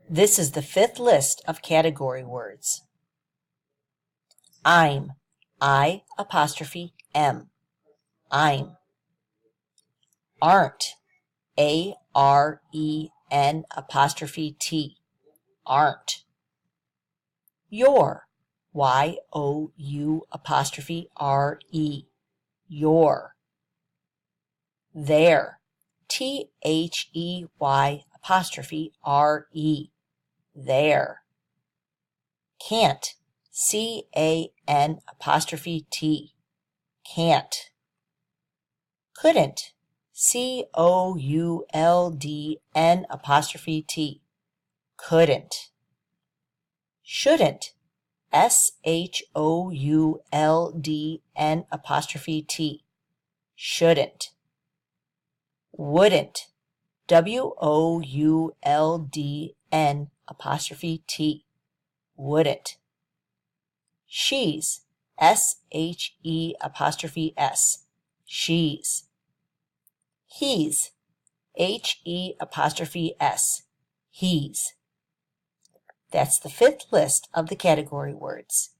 This is the fifth list of category words. I'm, I''M, I'm. Aren't, AREN''T, aren't. Your, YOU'Re, your. There, THEY''Re, there. Can't, CAN'T, can't. Couldn't, COULDN'T, couldn't. Shouldn't, SHOULDN'T, shouldn't. Wouldn't, WOULDN'T, wouldn't. She's, SHE'S, she's. He's, HE'S, he's. That's the fifth list of the category words.